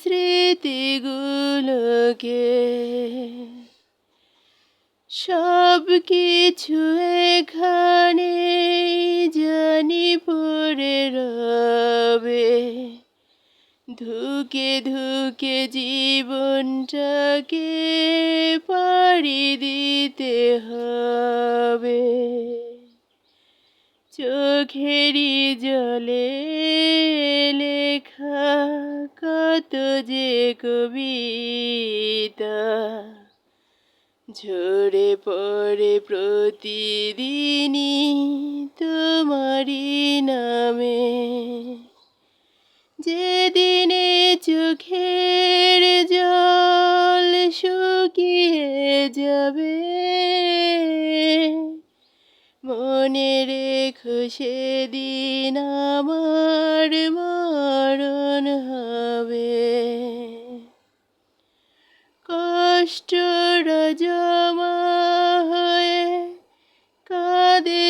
স্মৃতিগুলোকে। সব কিছু এখানে জানি পড়ে রবে, ধুকে ধুকে জীবনটাকে পাড়ি দিতে হবে। চোখেরই জলে লেখা কত যে কবিতা ঝরে পড়ে প্রতিদিনই তোমারই নামে। যেদিনে চোখের জল শুকিয়ে যাবে, মনে রেখো সেদিন আমার মরণ হবে। কষ্টরা জমা হয়ে কাঁদে